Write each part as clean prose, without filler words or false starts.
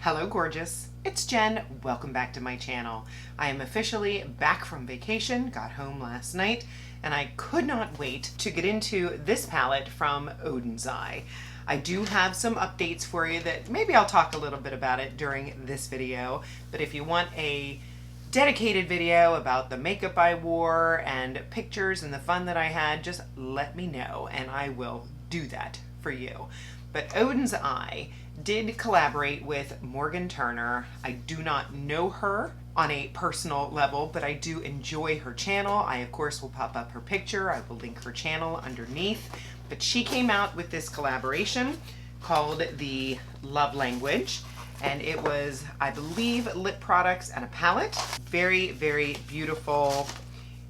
Hello gorgeous, it's Jen. Welcome back to my channel. I am officially back from vacation, got home last night, and I could not wait to get into this palette from Odens. I do have some updates for you that maybe I'll talk a little bit about it during this video, but if you want a dedicated video about the makeup I wore and pictures and the fun that I had, just let me know and I will do that for you. But Odens did collaborate with Morgan Turner. I do not know her on a personal level, but I do enjoy her channel. I of course will pop up her picture. I will link her channel underneath. But she came out with this collaboration called the Love Language. And it was, I believe, lip products and a palette. Very, very beautiful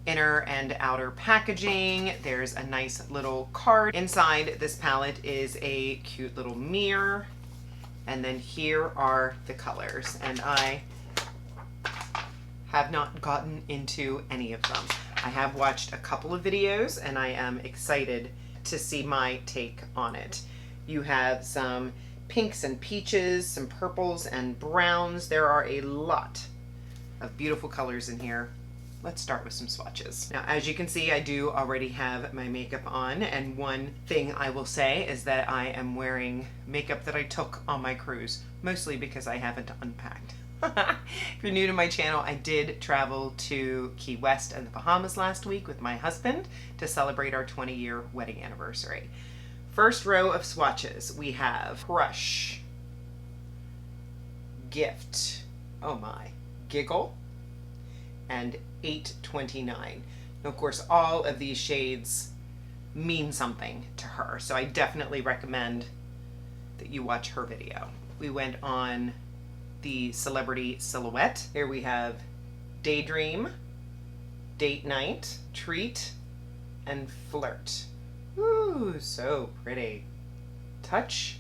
inner and outer packaging. There's a nice little card. Inside this palette is a cute little mirror. And then here are the colors. And I have not gotten into any of them. I have watched a couple of videos and I am excited to see my take on it. You have some pinks and peaches, some purples and browns. There are a lot of beautiful colors in here. Let's start with some swatches. Now, as you can see, I do already have my makeup on, and one thing I will say is that I am wearing makeup that I took on my cruise, mostly because I haven't unpacked. If you're new to my channel, I did travel to Key West and the Bahamas last week with my husband to celebrate our 20-year wedding anniversary. First row of swatches, we have Crush, Gift, oh my, Giggle, and 829. Of course, all of these shades mean something to her, so I definitely recommend that you watch her video. We went on the Celebrity Silhouette. Here we have Daydream, Date Night, Treat, and Flirt. Ooh, so pretty. Touch,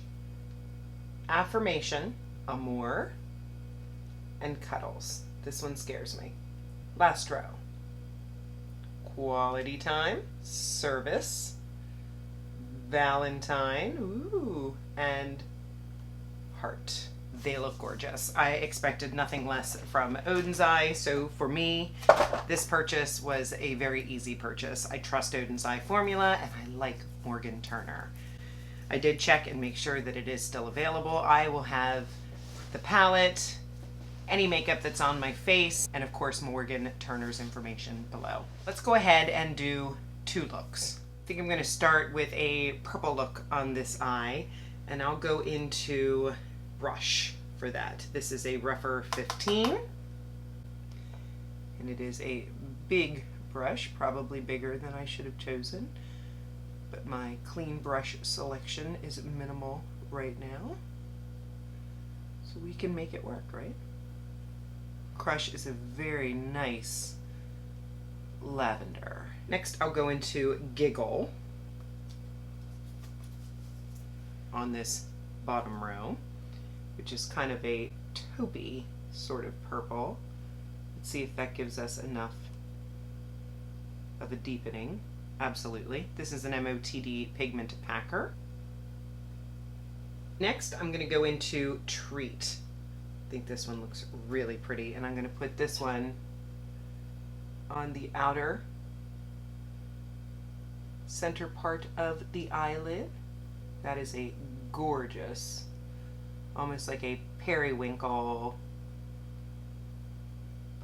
Affirmation, Amour, and Cuddles. This one scares me. Last row. Quality Time, Service, Valentine, ooh, and Heart. They look gorgeous. I expected nothing less from Odens, so for me, this purchase was a very easy purchase. I trust Odens formula and I like Morgan Turner. I did check and make sure that it is still available. I will have the palette, any makeup that's on my face, and of course Morgan Turner's information below. Let's go ahead and do two looks. I think I'm going to start with a purple look on this eye, and I'll go into brush for that. This is a rougher 15, and it is a big brush, probably bigger than I should have chosen, but my clean brush selection is minimal right now, so we can make it work, right? Crush is a very nice lavender. Next, I'll go into Giggle on this bottom row, which is kind of a taupey sort of purple. Let's see if that gives us enough of a deepening. Absolutely. This is an MOTD pigment packer. Next, I'm going to go into Treat. I think this one looks really pretty, and I'm going to put this one on the outer center part of the eyelid. That is a gorgeous, almost like a periwinkle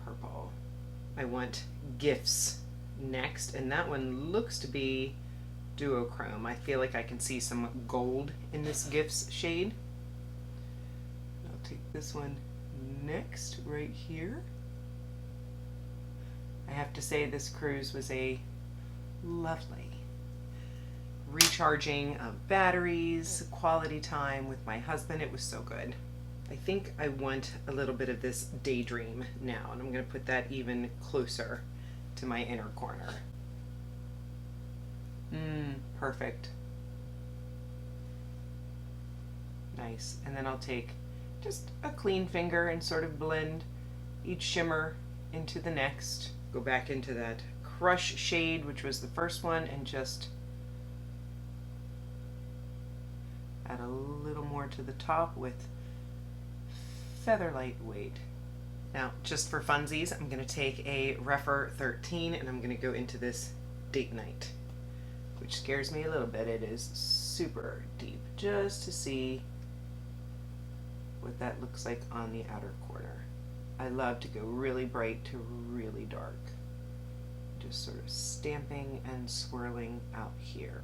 purple. I want Gifts next, and that one looks to be duochrome. I feel like I can see some gold in this Gifts shade. I'll take this one next, right here. I have to say this cruise was a lovely recharging of batteries, quality time with my husband. It was so good. I think I want a little bit of this Daydream now, and I'm going to put that even closer to my inner corner. Perfect. Nice. And then I'll take just a clean finger and sort of blend each shimmer into the next. Go back into that Crush shade, which was the first one, and just add a little more to the top with feather lightweight. Now, just for funsies, I'm going to take a Refer 13 and I'm going to go into this Date Night, which scares me a little bit. It is super deep, just to see what that looks like on the outer corner. I love to go really bright to really dark. Just sort of stamping and swirling out here.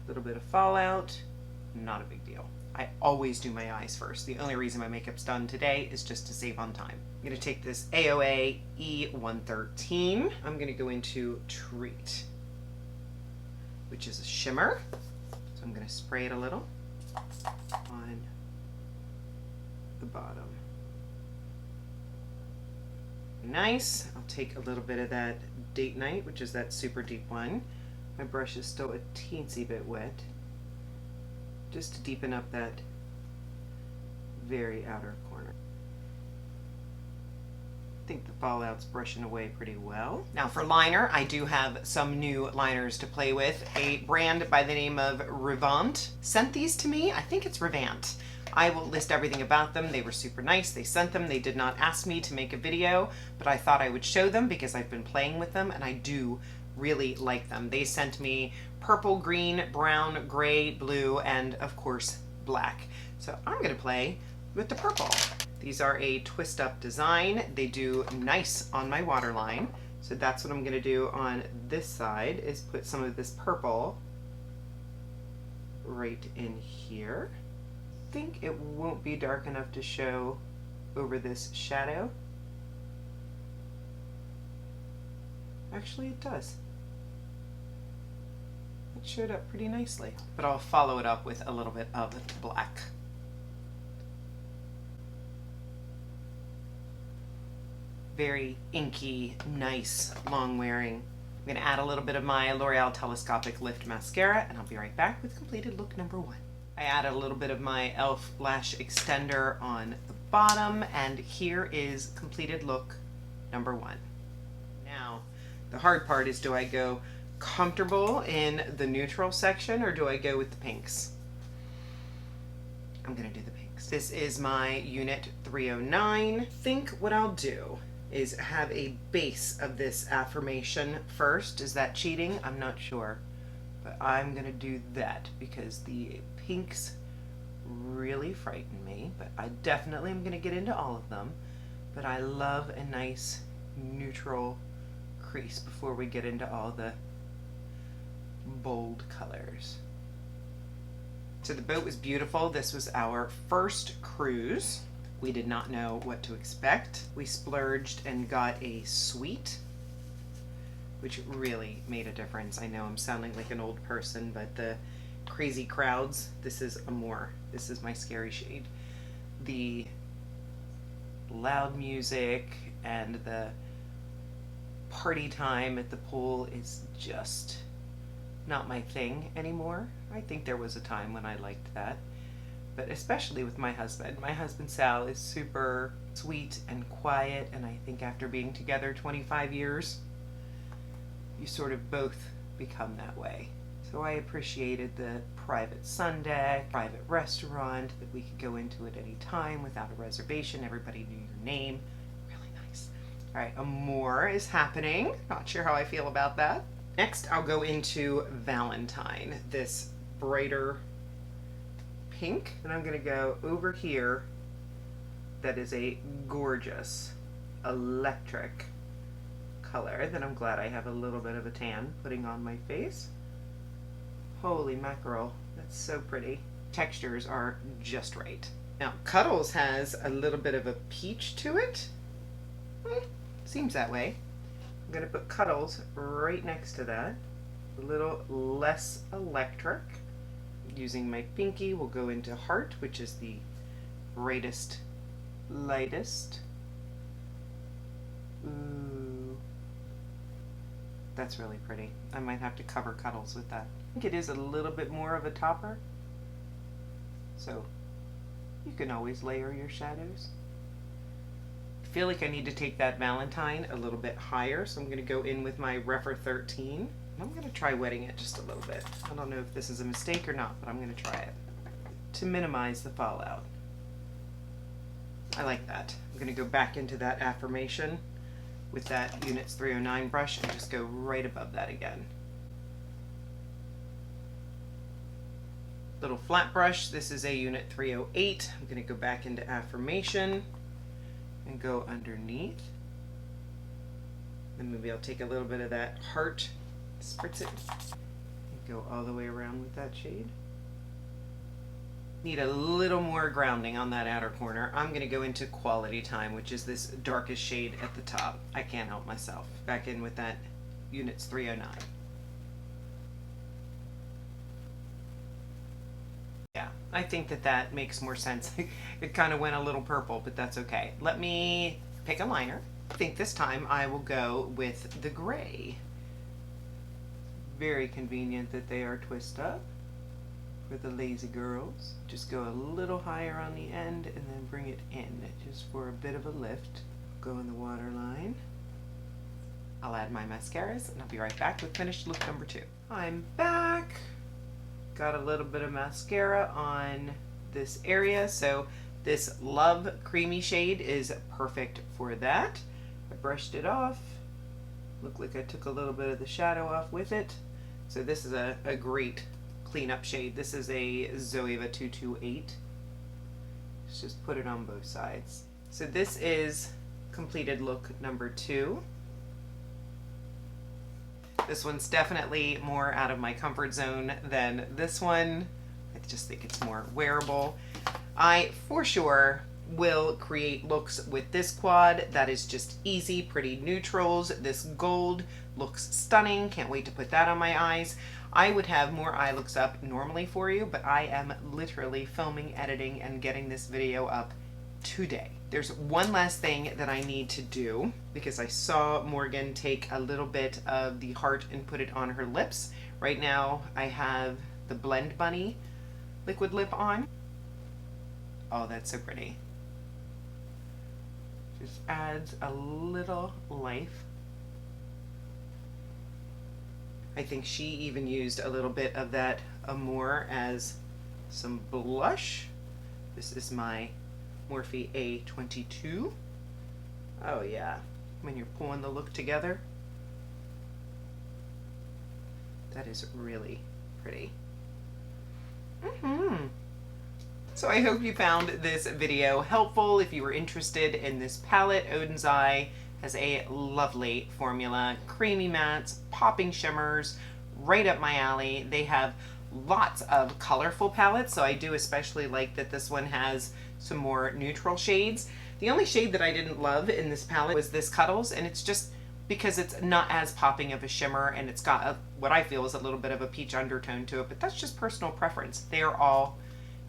A little bit of fallout, not a big deal. I always do my eyes first. The only reason my makeup's done today is just to save on time. I'm going to take this AOA E113. I'm going to go into Treat, which is a shimmer. So I'm going to spray it a little on the bottom. Nice. I'll take a little bit of that Date Night, which is that super deep one. My brush is still a teensy bit wet, just to deepen up that very outer corner. I think the fallout's brushing away pretty well. Now for liner, I do have some new liners to play with. A brand by the name of Revant sent these to me. I think it's Revant. I will list everything about them. They were super nice. They sent them. They did not ask me to make a video, but I thought I would show them because I've been playing with them and I do really like them. They sent me purple, green, brown, gray, blue, and of course black. So I'm gonna play with the purple. These are a twist up design. They do nice on my waterline. So that's what I'm gonna do on this side, is put some of this purple right in here. I think it won't be dark enough to show over this shadow. Actually, it does. It showed up pretty nicely, but I'll follow it up with a little bit of black. Very inky, nice, long wearing. I'm going to add a little bit of my L'Oreal Telescopic Lift Mascara, and I'll be right back with completed look number 1. I added a little bit of my e.l.f. Lash Extender on the bottom, and here is completed look number 1. Now, the hard part is, do I go comfortable in the neutral section or do I go with the pinks? I'm gonna do the pinks. This is my unit 309. I think what I'll do is have a base of this affirmation first. Is that cheating? I'm not sure, but I'm gonna do that because the pinks really frighten me, but I definitely am gonna get into all of them. But I love a nice neutral crease before we get into all the bold colors. So the boat was beautiful. This was our first cruise. We did not know what to expect. We splurged and got a suite, which really made a difference. I know I'm sounding like an old person, but the crazy crowds, this is Amore. This is my scary shade. The loud music and the party time at the pool is just not my thing anymore. I think there was a time when I liked that, but especially with my husband. My husband Sal is super sweet and quiet, and I think after being together 25 years, you sort of both become that way. So I appreciated the private sun deck, private restaurant that we could go into at any time without a reservation. Everybody knew your name. Really nice. All right, Amore is happening. Not sure how I feel about that. Next, I'll go into Valentine, this brighter pink, and I'm gonna go over here. That is a gorgeous electric color that I'm glad I have a little bit of a tan putting on my face. Holy mackerel, that's so pretty. Textures are just right. Now, Cuddles has a little bit of a peach to it. Seems that way. I'm gonna put Cuddles right next to that. A little less electric. Using my pinky, we'll go into Heart, which is the brightest, lightest. Ooh. That's really pretty. I might have to cover Cuddles with that. I think it is a little bit more of a topper. So you can always layer your shadows. I feel like I need to take that Valentine a little bit higher, so I'm going to go in with my Refer 13. I'm going to try wetting it just a little bit. I don't know if this is a mistake or not, but I'm going to try it to minimize the fallout. I like that. I'm going to go back into that affirmation with that Units 309 brush and just go right above that again. Little flat brush. This is a Unit 308. I'm going to go back into affirmation and go underneath. And maybe I'll take a little bit of that heart, spritz it, and go all the way around with that shade. Need a little more grounding on that outer corner. I'm going to go into Quality Time, which is this darkest shade at the top. I can't help myself. Back in with that Units 309. Yeah, I think that that makes more sense. It kind of went a little purple, but that's okay. Let me pick a liner. I think this time I will go with the gray. Very convenient that they are twist up for the lazy girls. Just go a little higher on the end and then bring it in just for a bit of a lift. Go in the waterline. I'll add my mascaras and I'll be right back with finished look number 2. I'm back. Got a little bit of mascara on this area, so this Love Creamy shade is perfect for that. I brushed it off. Looked like I took a little bit of the shadow off with it. So this is a great cleanup shade. This is a Zoeva 228. Let's just put it on both sides. So this is completed look number 2. This one's definitely more out of my comfort zone than this one. I just think it's more wearable. I, for sure, will create looks with this quad that is just easy, pretty neutrals. This gold looks stunning. Can't wait to put that on my eyes. I would have more eye looks up normally for you, but I am literally filming, editing, and getting this video up today. There's one last thing that I need to do because I saw Morgan take a little bit of the heart and put it on her lips. Right now I have the Blend Bunny liquid lip on. Oh, that's so pretty. Just adds a little life. I think she even used a little bit of that Amour as some blush. This is my Morphe A22. Oh yeah, when you're pulling the look together, that is really pretty. So I hope you found this video helpful. If you were interested in this palette, Odens Eye has a lovely formula, creamy mattes, popping shimmers, right up my alley. They have lots of colorful palettes, so I do especially like that this one has some more neutral shades. The only shade that I didn't love in this palette was this Cuddles, and it's just because it's not as popping of a shimmer, and it's got what I feel is a little bit of a peach undertone to it, but that's just personal preference. They are all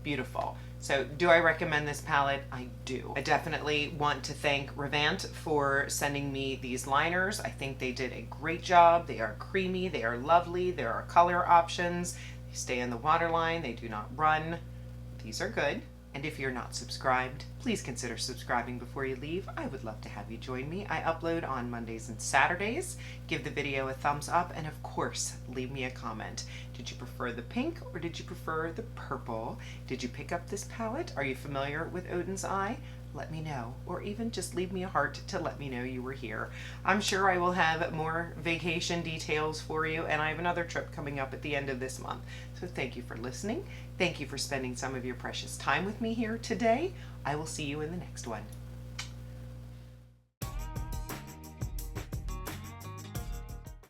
beautiful. So do I recommend this palette? I do. I definitely want to thank Revant for sending me these liners. I think they did a great job. They are creamy, they are lovely, there are color options, they stay in the waterline, they do not run. These are good. And if you're not subscribed, please consider subscribing before you leave. I would love to have you join me. I upload on Mondays and Saturdays. Give the video a thumbs up, and of course, leave me a comment. Did you prefer the pink or did you prefer the purple? Did you pick up this palette? Are you familiar with Odens Eye? Let me know, or even just leave me a heart to let me know you were here. I'm sure I will have more vacation details for you, and I have another trip coming up at the end of this month. So thank you for listening. Thank you for spending some of your precious time with me here today. I will see you in the next one.